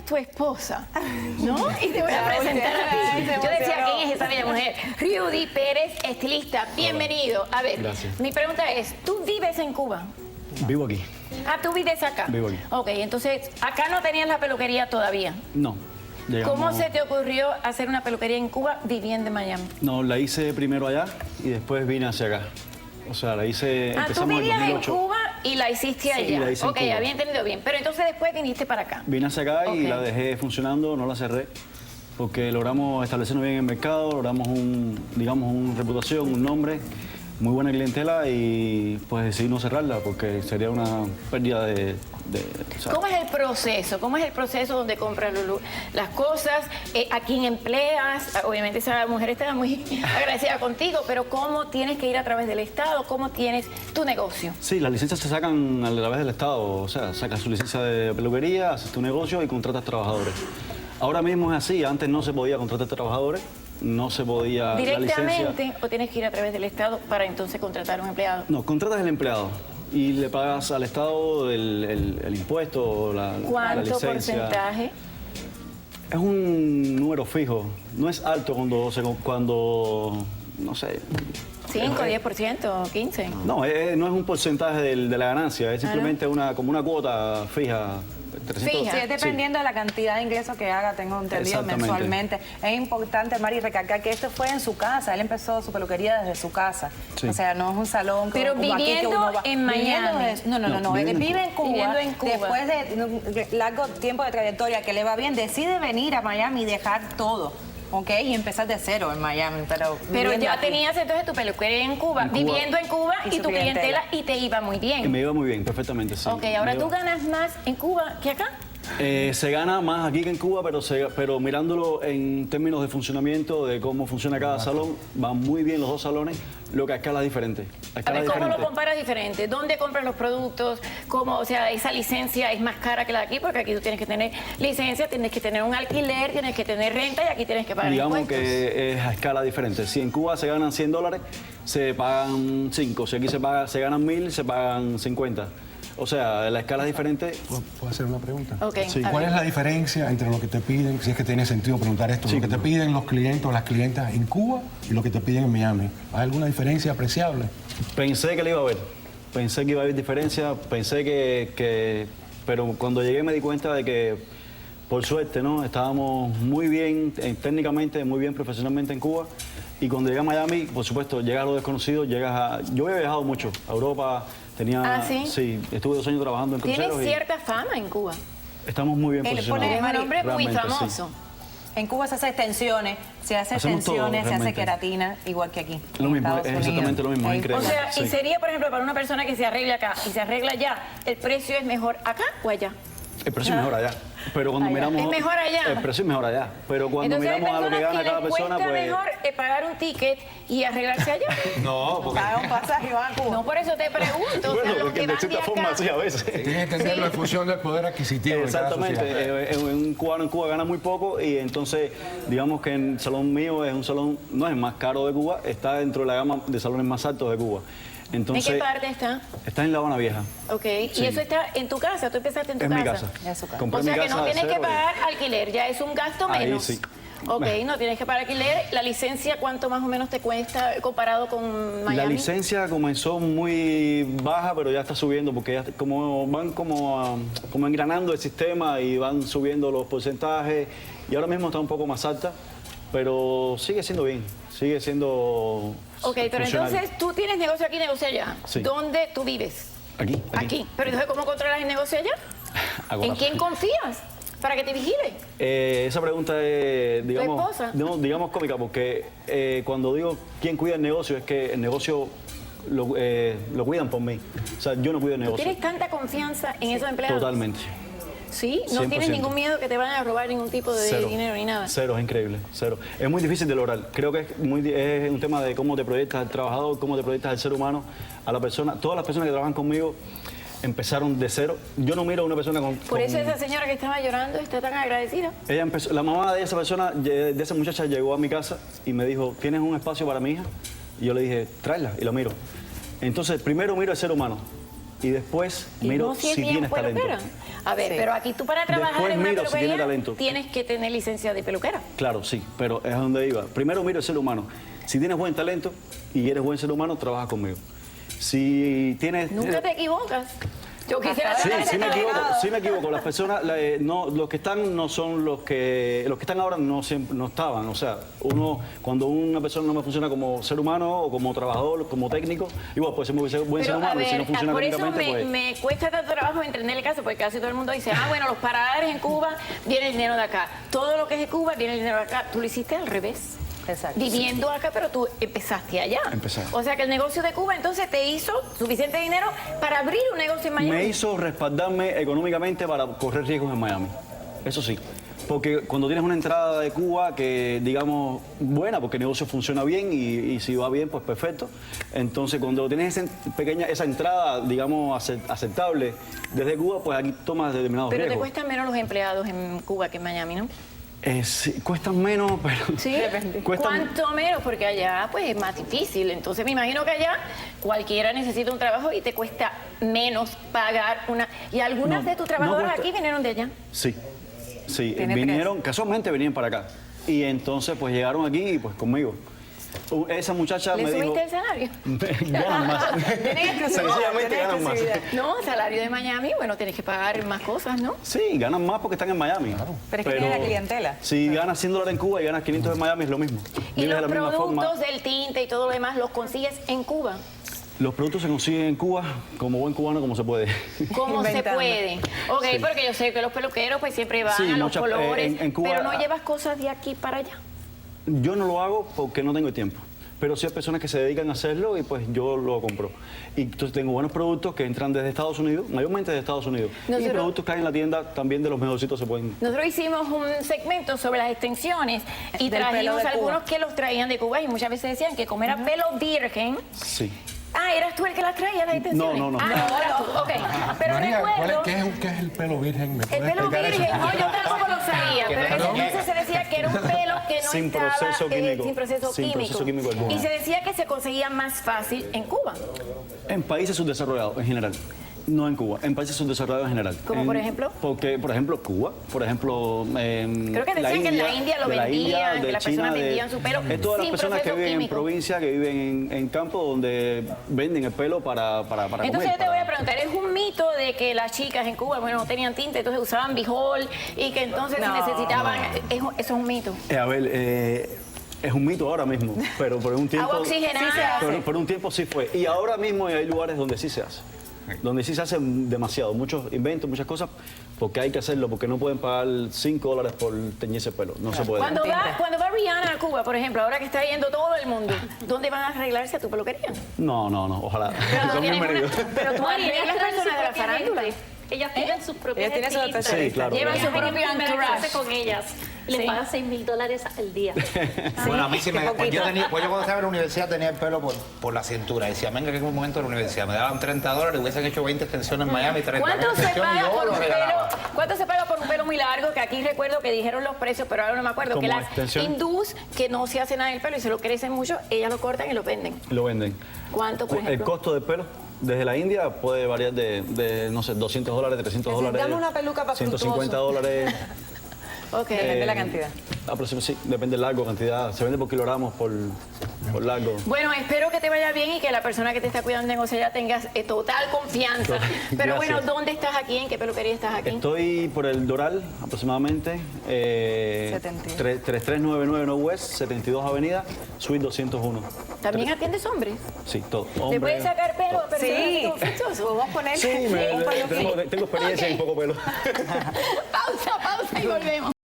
tu esposa, ¿no? Y te voy a presentar a ti. Yo decía, ¿quién es esa bella mujer? Rudy Pérez, estilista. Bienvenido. A ver, Gracias. mi pregunta es, ¿tú vives en Cuba? Vivo aquí. Ah, ¿tú vives acá? Vivo aquí. Ok, entonces, acá no tenías la peluquería todavía. No. ¿Cómo se te ocurrió hacer una peluquería en Cuba viviendo en Miami? No, la hice primero allá y después vine hacia acá. O sea, la hice... Ah, tú empezamos en vivías en 2008. Cuba y la hiciste allá. Sí, la hice en Ok, Cuba. había entendido bien. Pero entonces después viniste para acá. Vine hacia acá y Ok. la dejé funcionando, no la cerré, porque logramos establecernos bien en el mercado, logramos digamos, una reputación, un nombre, muy buena clientela y pues decidí no cerrarla porque sería una pérdida o sea, ¿Cómo es el proceso? ¿Cómo es el proceso donde compras las cosas? ¿A quién empleas? Obviamente esa mujer está muy agradecida contigo, pero ¿cómo tienes que ir a través del Estado? ¿Cómo tienes tu negocio? Sí, las licencias se sacan a través del Estado, o sea, sacas su licencia de peluquería, haces tu negocio y contratas trabajadores. Ahora mismo es así, antes no se podía contratar trabajadores, no se podía la licencia. ¿Directamente o tienes que ir a través del Estado para entonces contratar un empleado? No, contratas al empleado y le pagas al Estado el impuesto, la ¿Cuánto licencia. porcentaje? Es un número fijo, no es alto cuando no sé. 5, 10%, 15%. No, no es un porcentaje de la ganancia, es simplemente como una cuota fija. 300, Fija. Sí, es dependiendo de la cantidad de ingresos que haga, tengo entendido, Exactamente. mensualmente. Es importante, Mari, recalcar que esto fue en su casa. Él empezó su peluquería desde su casa. Sí. O sea, no es un salón Pero como aquí que viviendo uno va. en Miami. No. Él vive en Cuba. Viviendo en Cuba. Después de largo tiempo de trayectoria que le va bien, decide venir a Miami y dejar todo. ¿Ok? Y empezar de cero en Miami. Pero viviendo ya aquí. tenías entonces tu peluquería en Cuba, En Cuba. viviendo en Cuba Y y su tu clientela clientela. y te iba muy Y bien. me iba muy bien, perfectamente, sí. Ok, ahora Me tú iba- ganas más en Cuba que acá. Se gana más aquí que en Cuba, pero mirándolo en términos de funcionamiento, de cómo funciona cada salón, van muy bien los dos salones, lo que a escala es diferente. A A escala ver, ¿cómo lo diferente. comparas diferente? ¿Dónde compras los productos? ¿Cómo, o sea, esa licencia es más cara que la de aquí? Porque aquí tú tienes que tener licencia, tienes que tener un alquiler, tienes que tener renta y aquí tienes que pagar Digamos impuestos. que es a escala diferente. Si en Cuba se ganan $100, se pagan 5. Si aquí se ganan 1.000, se pagan 50. O sea, la escala es diferente. ¿Puedo hacer una pregunta? Ok, Sí. a ¿Cuál ver. es la diferencia entre lo que te piden, si es que tiene sentido preguntar esto, Sí, lo que te claro. piden los clientes o las clientas en Cuba y lo que te piden en Miami? ¿Hay alguna diferencia apreciable? Pensé que le iba a ver. Pensé que iba a haber diferencia. Pensé pero cuando llegué me di cuenta de que, por suerte, ¿no? Estábamos muy bien técnicamente, muy bien profesionalmente en Cuba. Y cuando llegué a Miami, por supuesto, llegas a lo desconocido, Yo he viajado mucho a Europa, ¿Ah, sí? Sí, estuve 2 años trabajando en Tienes cruceros y cierta fama en Cuba. estamos muy bien Él posicionados. pone- Eres un hombre muy Realmente, sí. famoso. En Cuba se hace extensiones, se hace Hacemos todo, extensiones, se hace realmente. queratina, igual que aquí. Lo en mismo, Estados es Unidos. exactamente lo mismo, es Ahí- increíble. O sea, y Sí. sería, por ejemplo, para una persona que se arregla acá y se arregla allá, ¿el precio es mejor acá o allá? El precio es mejor allá. Pero cuando Allá. miramos... Es mejor allá. El precio es mejor allá. Pero cuando Entonces hay miramos a lo que personas gana que cada les persona, cuesta pues... mejor pagar un ticket y arreglarse allá. No, porque... Paga un pasaje y va a Cuba. No, por eso te pregunto. O sea, Bueno, los porque que de van de cierta forma acá. sí a veces. Tienes que entenderlo en función del poder adquisitivo de cada Exactamente. sociedad. Un cubano en Cuba gana muy poco y entonces digamos que el salón mío es un salón, no es el más caro de Cuba, está dentro de la gama de salones más altos de Cuba. Entonces, ¿En qué parte está? está en La Habana Vieja. Ok. Sí. Y eso está en tu casa. Tú empezaste en tu Es casa. mi casa. Es su casa. Compré O sea mi que casa no de tienes que cero y- pagar alquiler, ya es un gasto Ahí menos. sí. Ok, no tienes que pagar alquiler. La licencia, ¿cuánto más o menos te cuesta comparado con Miami? La licencia comenzó muy baja, pero ya está subiendo porque ya van como engranando el sistema y van subiendo los porcentajes y ahora mismo está un poco más alta, pero sigue siendo bien, sigue siendo Ok, pero funcional. entonces tú tienes negocio aquí, negocio allá. Sí. ¿Dónde tú vives? Aquí. Pero entonces, ¿cómo controlas el negocio allá? Ahora. ¿En quién confías para que te vigile? Esa pregunta es, digamos, esposa? no, digamos cómica, porque cuando digo quién cuida el negocio, es que el negocio lo cuidan por mí. O sea, yo no cuido el negocio. ¿Tienes tanta confianza en esos empleados? Totalmente. ¿Sí? ¿No 100%. tienes ningún miedo que te van a robar ningún tipo de Cero. dinero ni nada? Cero, es increíble, cero. Es muy difícil de lograr. Creo que es un tema de cómo te proyectas al trabajador, cómo te proyectas al ser humano, a la persona. Todas las personas que trabajan conmigo empezaron de cero. Yo no miro a una persona Por eso esa señora que estaba llorando está tan agradecida. Ella empezó, la mamá de esa persona, de esa muchacha, llegó a mi casa y me dijo, ¿tienes un espacio para mi hija? Y yo le dije, tráela, y la miro. Entonces, primero miro al ser humano. y después Y miro no si es si bien tienes talento. peluquera. A ver, Sí. pero aquí tú para trabajar Después en una miro si tiene peluquería talento. tienes que tener licencia de peluquera. Claro, sí, pero es a donde iba. Primero miro el ser humano. Si tienes buen talento y eres buen ser humano, trabaja conmigo. Si tienes... Nunca te equivocas. Yo quisiera Sí, tener ese talento. sí me equivoco. Las personas, los que están no son los que están ahora no siempre no estaban. O sea, cuando una persona no me funciona como ser humano o como trabajador, como técnico, igual puede ser muy buen ser Pero, a humano y si no ver, funciona por eso técnicamente, pues me cuesta tanto trabajo entender el caso, porque casi todo el mundo dice, bueno, los paradares en Cuba viene el dinero de acá. Todo lo que es de Cuba viene el dinero de acá. Tú lo hiciste al revés. Exacto. Viviendo acá, pero tú empezaste allá. Empecé. O sea que el negocio de Cuba entonces te hizo suficiente dinero para abrir un negocio en Miami. me hizo respaldarme económicamente para correr riesgos en Miami. Eso sí. Porque cuando tienes una entrada de Cuba que, digamos, buena, porque el negocio funciona bien y si va bien, pues perfecto. Entonces, cuando tienes esa entrada, digamos, aceptable desde Cuba, pues aquí tomas determinados Pero te riesgos. cuestan menos los empleados en Cuba que en Miami, ¿no? Sí, cuestan menos, pero... Sí, Cuestan- ¿cuánto menos? Porque allá pues es más difícil. Entonces me imagino que allá cualquiera necesita un trabajo y te cuesta menos pagar una... Y algunas No, de tus trabajadoras cuesta. aquí vinieron de allá. Sí, sí, Tiene vinieron, casualmente venían para acá. Y entonces, pues llegaron aquí y pues conmigo. Esa muchacha ¿Le me dijo... subiste el salario? ganan más. Tenés exclusividad, Sencillamente tenés ganan más. exclusividad. No, salario de Miami, bueno, tienes que pagar más cosas, ¿no? Sí, ganan más porque están en Miami. Pero es que tiene la clientela. Si ganas $100 en Cuba y ganas 500 en Miami es lo mismo. Y Vives de los la misma productos forma. del tinte y todo lo demás los consigues en Cuba. Los productos se consiguen en Cuba como buen cubano como se puede. ¿Cómo se Inventando. puede? Ok, Sí. porque yo sé que los peluqueros pues siempre van Sí, a los muchas- colores, en Cuba- pero no llevas cosas de aquí para allá. Yo no lo hago porque no tengo tiempo. Pero sí hay personas que se dedican a hacerlo y pues yo lo compro. Y entonces tengo buenos productos que entran desde Estados Unidos, mayormente de Estados Unidos. Y Nosotros- productos que hay en la tienda también de los mejorcitos se pueden... Nosotros hicimos un segmento sobre las extensiones y Del pelo trajimos de algunos Cuba. que los traían de Cuba y muchas veces decían que como era pelo virgen. Sí. Ah, ¿eras tú el que las traía las extensiones? No. Ah, no, eras tú, ok. Pero María, recuerdo... ¿qué es el pelo virgen? ¿Me El puedes pelo explicar eso? virgen, no, yo tampoco lo sabía, pero en ese entonces se decía que era un pelo que no Sin estaba proceso químico. sin proceso Sin químico. proceso químico alguno. Y se decía que se conseguía más fácil en Cuba. En países subdesarrollados en general. No en Cuba, en países subdesarrollados en general. ¿Cómo, por ejemplo? Porque, por ejemplo, Cuba, por ejemplo... Creo que decían que en la India lo de la vendían, India, que de las China, personas vendían su pelo es todas las sin personas que proceso viven químico. en provincia, que viven en campo, donde venden el pelo para Entonces comer. yo te voy para- a preguntar, ¿es un mito de que las chicas en Cuba, bueno, no tenían tinte, entonces usaban bijol y que entonces No. necesitaban... Eso es un mito. A ver, es un mito ahora mismo, pero por un tiempo... Agua oxigenada. Sí se hace. Pero por un tiempo sí fue. Y ahora mismo hay lugares donde sí se hace. Donde sí se hace demasiado. Muchos inventos, muchas cosas, porque hay que hacerlo, porque no pueden pagar $5 por teñirse el pelo. No se puede. Cuando va Rihanna a Cuba, por ejemplo, ahora que está yendo todo el mundo, ¿dónde van a arreglarse a tu peluquería? No, ojalá. Pero Son tienes bienvenidos. pero tú Bueno, arreglas ellas traen personas de la su propia farándula. gente. Ellas tienen sus propias Ellas tienen su estilistas. Sí, claro. Llevan claro. su propio Ellas tienen entourage. con ellas. Y les Sí. pagan $6,000 al día. Bueno, a mí sí me... qué Pues yo, poquito. pues yo cuando estaba en la universidad tenía el pelo por la cintura. Decía, venga, que es un momento de la universidad. Me daban $30, hubiesen hecho 20 extensiones en Miami, 30 ¿Cuánto se extensiones y paga yo por lo un regalaba. pelo? ¿Cuánto se paga por un pelo muy largo? Que aquí recuerdo que dijeron los precios, pero ahora no me acuerdo. Que ¿Como las extensión? hindús que no se hacen nada en el pelo y se lo crecen mucho, ellas lo cortan y lo venden. Lo venden. ¿Cuánto, por El ejemplo? costo del pelo desde la India puede variar de no sé, $200, $300. Necesitamos una peluca para $150. Ok. Depende de la cantidad. Sí, depende del largo, cantidad. Se vende por kilogramos, por largo. Bueno, espero que te vaya bien y que la persona que te está cuidando en Osella tengas total confianza. Pero bueno, Gracias. ¿dónde estás aquí? ¿En qué peluquería estás aquí? Estoy por el Doral, aproximadamente. 72. 3399 No West, 72 Avenida, Suite 201. ¿También atiendes hombres? Sí, todo. ¿Te Hombre. puedes sacar pelo a personas Sí. así como sexosos? Podemos poner Sí, un peluquín. tengo experiencia en poco pelo. Pausa y volvemos.